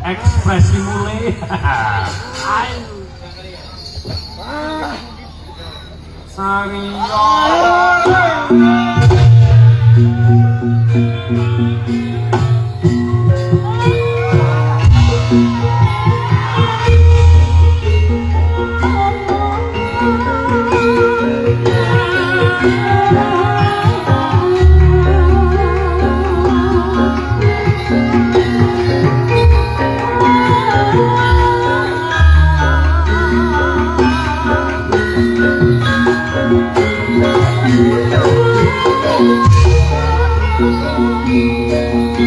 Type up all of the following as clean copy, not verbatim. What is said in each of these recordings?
Ekspresi mulai. Thank you.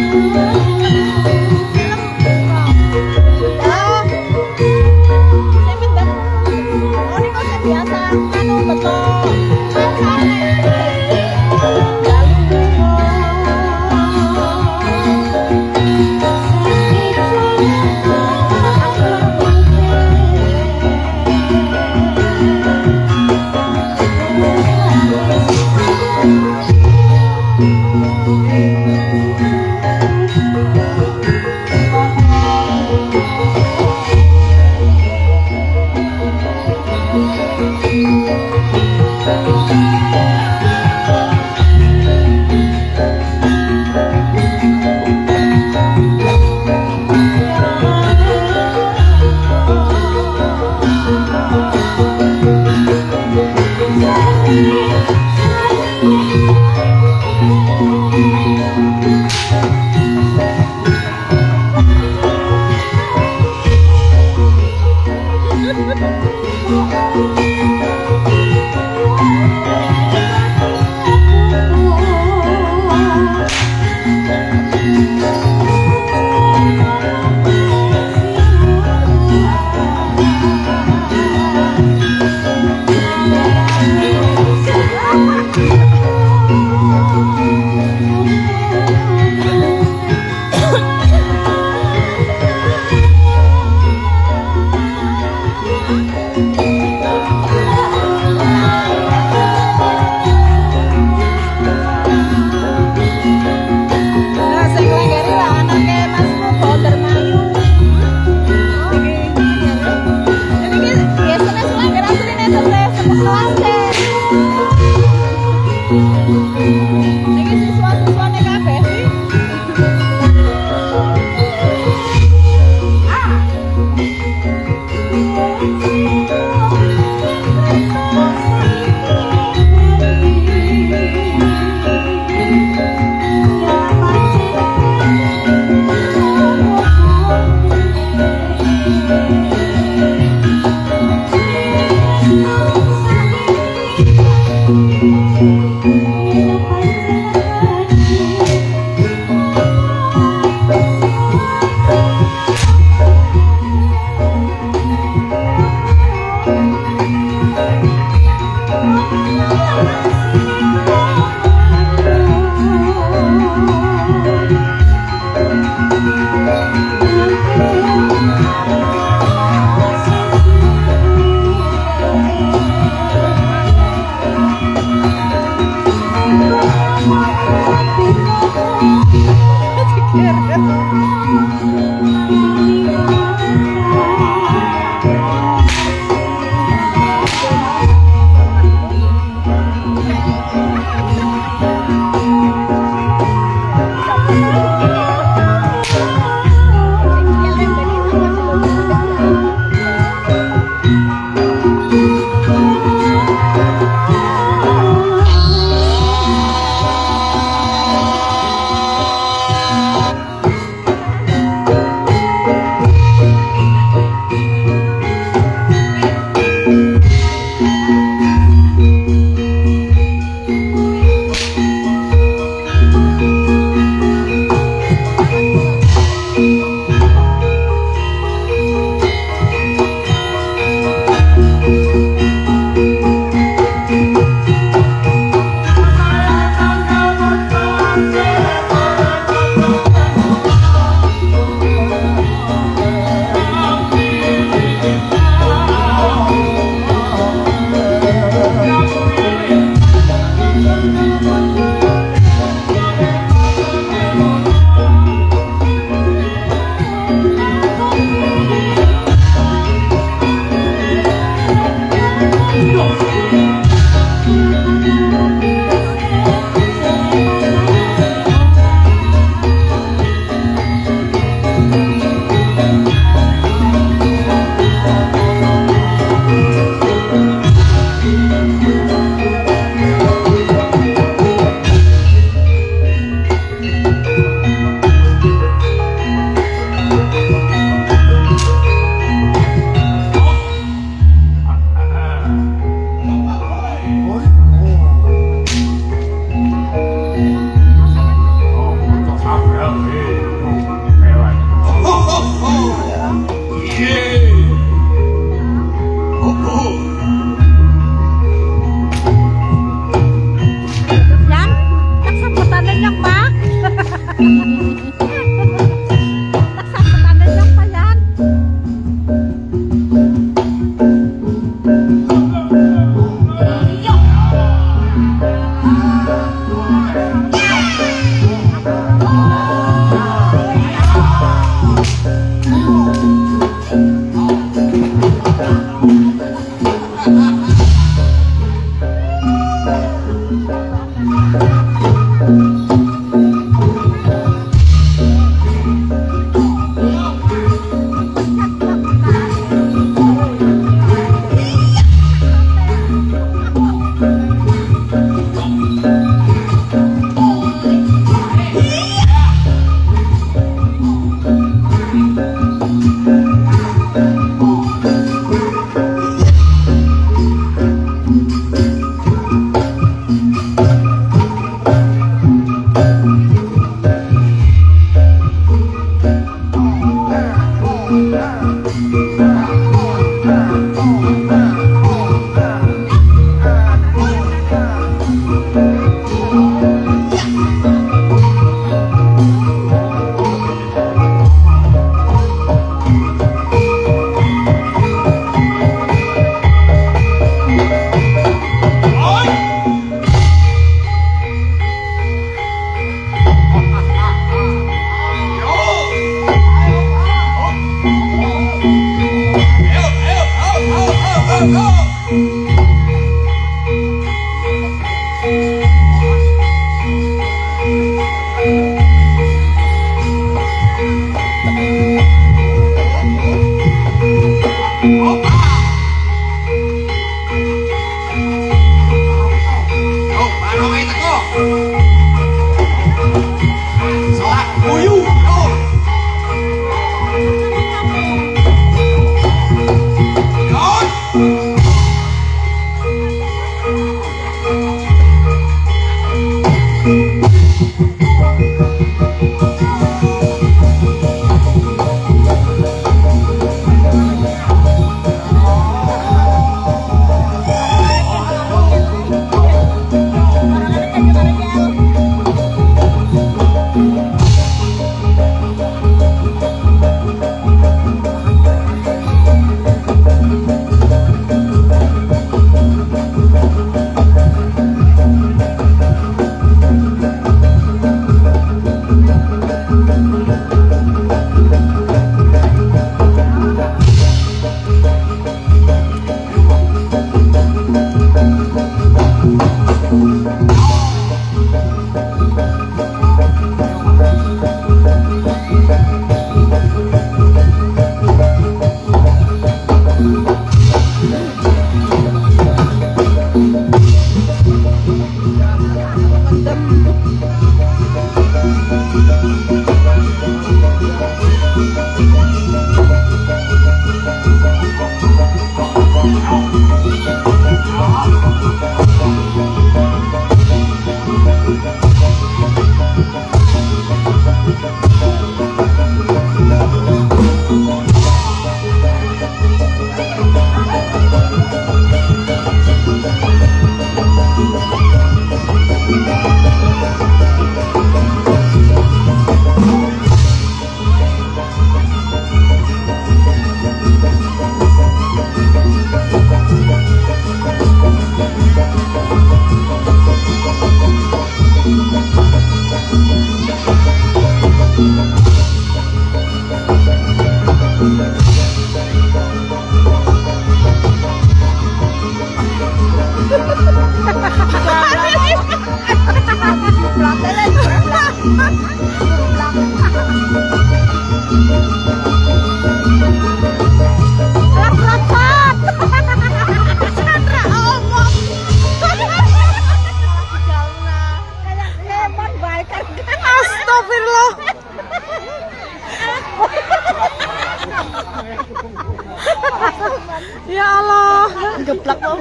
Ya Allah, geblak dong.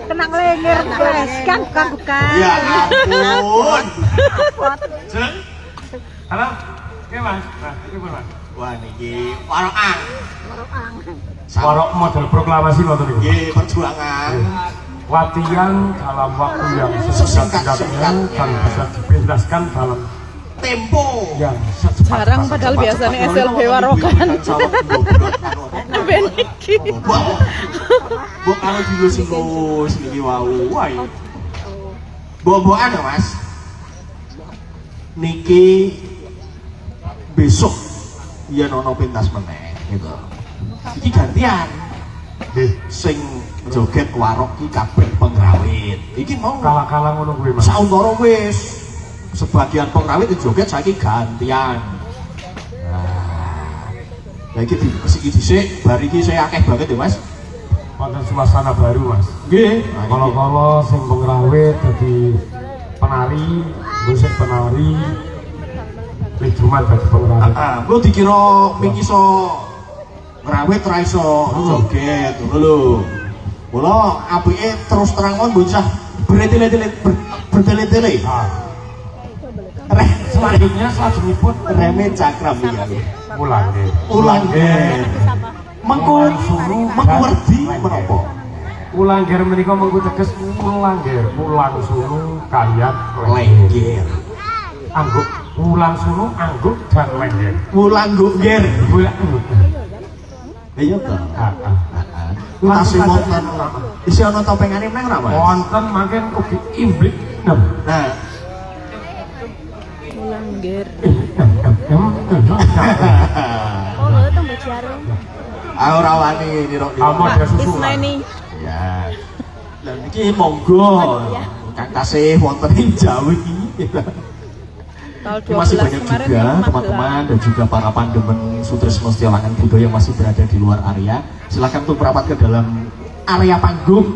Kena lenger guys, kan bukan. Ya ampun. Jeng. Halo. Oke Mas. Nah, ini Mas. Wah niki warokan. Warok model proklamasi ngoten niku. Nggih, perjuangan. Latihan dalam waktu yang sesingkat-singkatnya dan bisa dipentaskan dalam tempo yang jarang padahal biasanya SLB warokan. Beniki. Bu kalau dilus-lus niki wau. Wah. Bobokan ya Mas. Niki besok yen ono pentas meneh gitu. Iki gantian. Sing joget warok ki kabeh pengrawit. Iki mau kala-kala ngono kuwi Mas. Sauntara wis sebagian pengrawit joget saiki gantian. Nah, iki disiki dhisik bar iki saya akeh banget ya Mas. Wonten suasana baru Mas. Nggih. Kala-kala sing pengrawit dadi penari, musik penari. Wis cuma dadi pengrawit. Heeh, mbok dikira ming iso ngrawit ra iso joget ngono lho. Mula apike terus terang mon bocah bertele-tele. Selanjutnya salajengipun reme cakram iki. Ulangger. Mengko werdi menapa? Ulangger menika mengko teges ulangger, ulang sunu kaliyan lengger. Angguk ulang sunu, angguk dan lengger. Ulanggger. Iya toh. Masih wonten. Isi ana topengane meneh ora, Mas? Wonten mangken ugi imblik. Nah. Ulangger. Oh, lho tong jarum. Ora wani nira-nira. Ismeni. Ya. Lah niki monggo. Kang tasih wonten ing Jawi iki. Tanggal Ini masih 12 banyak kemarin juga yang teman-teman dan juga para pandemen Sutrisno Setiawangan Budaya yang masih berada di luar area. Silakan untuk merapat ke dalam area panggung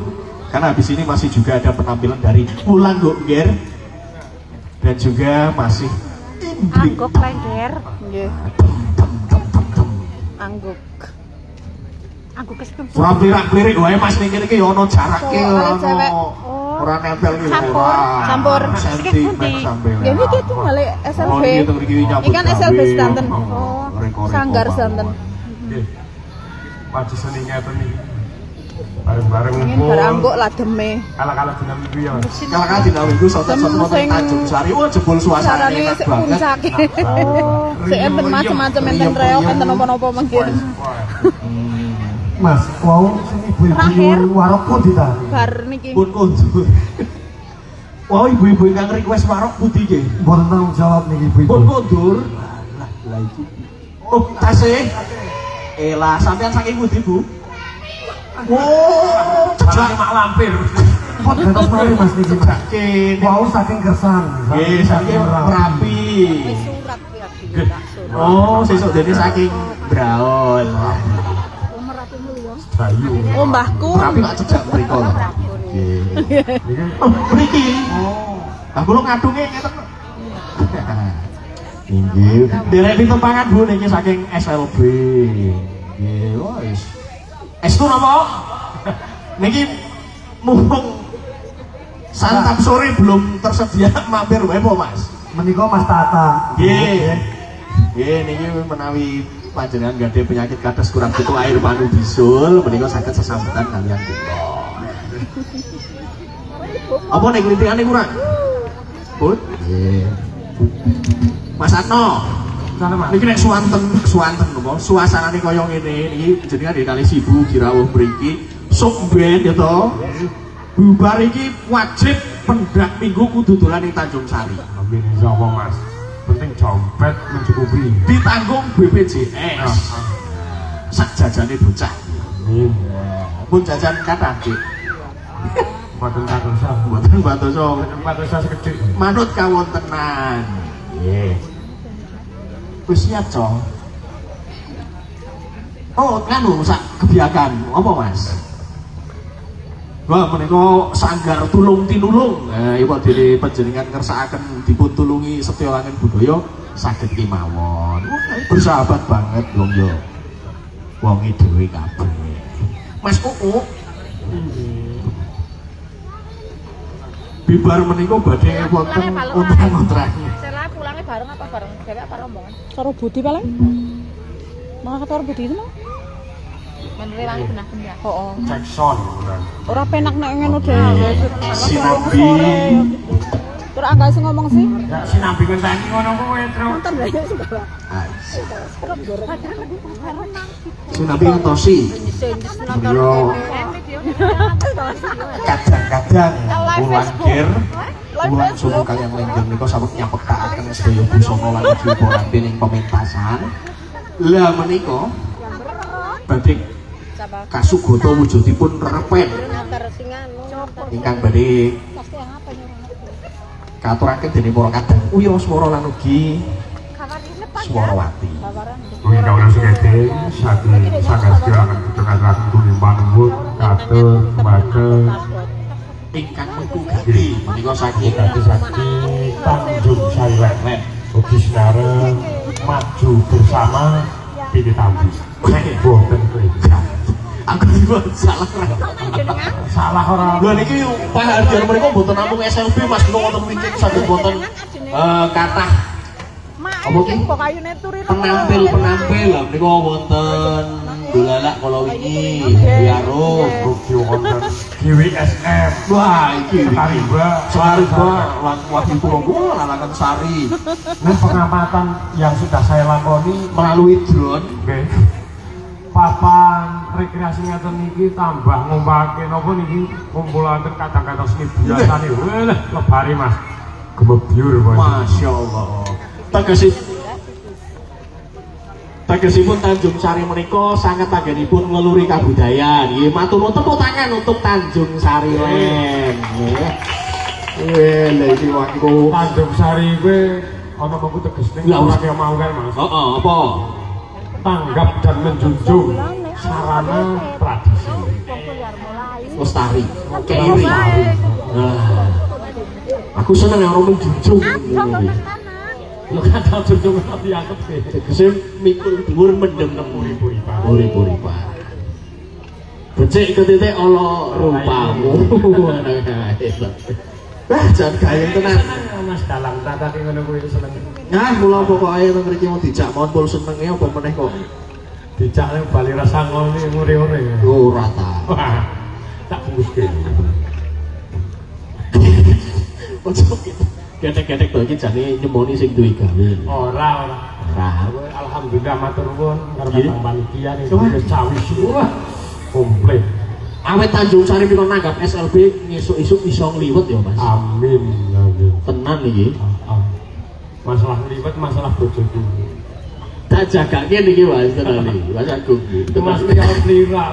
karena habis ini masih juga ada penampilan dari Wulan Gokger dan juga masih Angguk lengger. Nggih. Angguk. Angguk kesempatan. Ora plirak-plirik wae Mas ning kene iki ono jarake Cowok, cewek. ora nempel iki Campur, campur. sentimen sampai. Ya niki tuh ngale SLB. Oh iya tuh iki nyambut. Ikan SLB sedanten. Oh, Sanggar sedanten. Nggih. Maju seni ngeten iki. Bareng-bareng Ingin ngumpul. barangguk lademe. Kala-kala dina minggu ya. Kala-kala dina minggu soto-soto teng Tanjung Sari. Wah jebul suasanane Carane enak sik banget. puncake. Sik enten macam-macam enten reok enten napa-napa mangkir. Mas, wow, sing ibu-ibu warok pun ditani. Bar niki. Pun kunjur. Wah ibu-ibu ingkang request warok putih nggih. Mboten tanggung jawab nih Pun ibu-ibu. kondur. Lah iki. Oh, tasih. Elah, sampean saking pundi, Bu? Oh, jejak mak lampir. Pot gantos mari Mas niki. Mas. Saking Wow, saking Gersang. nggih, saking Merapi. Surat ya. Oh, sesuk dene saking Braol. Bayu. Oh, mbahku. Merapi tak cecak mriko lho. Nggih. Niki Oh, mriki. Lah kula ngadunge ngeten. Inggih. Derek pitempangan Bu niki saking SLB. Nggih, wis. Estu napa? Niki mumpung santap sore belum tersedia mampir wae po, Mas. menika Mas Tata. Nggih. Nggih niki menawi panjenengan gadhe penyakit kados kurang butuh air panu bisul menika saged sesambetan kalian kula. Apa nek lintingane kurang? Pun? Nggih. Mas Atno. Sana Mas. Niki nek suwanten napa suasanane kaya ngene niki jenengan di kali Sibu Girawuh mriki sok ben ya to. Bubar iki wajib pendak minggu kudu dolan ning Tanjung Sari. Amin insyaallah Mas. Penting dompet mencukupi. Ditanggung BPJS. Sak jajane bocah. Amin. Pun jajan kathah, Dik. Mboten takon sah. Mboten batosa. Mboten sah sekedhik. Manut kawontenan. Nggih. Wis siap, Cong. Oh, kanu sak kebiakan. Apa, Mas? Wah, menika sanggar tulung tinulung. Nah, iku dene panjenengan ngersakaken dipun tulungi Setiawangan Budaya saged kemawon. Bersahabat banget wong yo. Wonge dhewe kabeh. Mas Kuku. Bibar menika badhe wonten untung-untungan. Setelah pulangnya bareng apa bareng cewek apa rombongan? Karo Budi paling. Malah karo Budi itu mah. Menerewangi benak-benak. Heeh. Jackson beneran. Ora penak nek ngono dhewe. Sinambi. Terus angga sing ngomong sih. Ya sinambi ngenteni ngono kuwi, Tru. Nonton lha ya segala. Sinambi ngentosi. Yo kadang-kadang Wulan Gir Wulan Solo kaliyan Lengger niku sawet nyapektaken sedaya busana lan ugi poranti ning pementasan. Lah menika badhe kasugata wujudipun repen ingkang badhe katuraken dening para kadang Uya Swara lan ugi Swarawati. Kuwi kawula sugete saking Sanggar Setiawangan Budaya Rakyat Kuning Manembut katur mbaga Ingkang mengku gati menika saking sakti Tanjung Sari Lek ugi sinareng maju bersama Pidi Tambi. Boten kuwi. aku juga salah. Salah ora. Lha niki pahardian mereka mboten namung SLB Mas kula wonten mriki saged wonten kathah apa ki penampil lah menika wonten dolalak kala wingi Biaro Rugi wonten GWSM. wah iki Tariba. Sariba lan Wati Turunggo lalakan Sari Nah, pengamatan yang sudah saya lakoni melalui drone nggih. Papan rekreasi ngeten niki tambah ngompake napa niki kumpulaken kadang-kadang seni biasane. Wah, lebari Mas. Gemebyur Mas. masyaallah tegesipun Tanjung Sari menika sangat anggenipun ngeluri kabudayan. Nggih, matur nuwun tepuk tangan untuk Tanjung Sari Land. Nggih. Lha iki waktu Tanjung Sari kuwi ana mengko teges ning Lah, ora kaya mau kae Mas. Heeh, apa? Tanggap dan menjunjung sarana tradisi. Lestari. Keri. Nah. Aku seneng orang menjunjung. Lo kan tau junjung tapi dianggap sih. Tegese mikul dhuwur mendem Uripa. Uripa. Becik ketitik ala rupamu. Wah, jan gayeng tenan. Mas dalang tata ki ngono kuwi seneng. Nah, mula pokoke nang mriki mau dijak mon pul senenge apa meneh kok. Dijak ning Bali rasa ngoni ngure-ngure. Ora ta. Wah, tak bungkuske. Ojo getek-getek to iki jane nyemoni sing duwe gawe. Ora. Alhamdulillah matur nuwun karo Kang panitia ning wis cawis. Wah, komplit. Awet Tanjung Sari pika nanggap SLB ngesuk-esuk iso ngliwet ya, Mas. Amin. Tenan iki. Masalah liwet, masalah bojoku. Tak jagake niki Mas tenan iki. Mas Agung iki. Mas ya plira.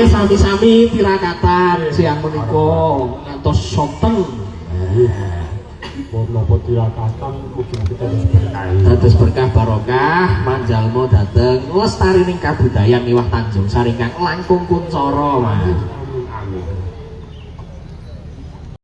Sami-sami tirakatan siang menika ngantos sonten. Napa tirakatan mugi-mugi terus berkah. Dados berkah barokah manjalma dhateng lestarining kabudayan miwah Tanjung Sari kang langkung kuncoro, Mas.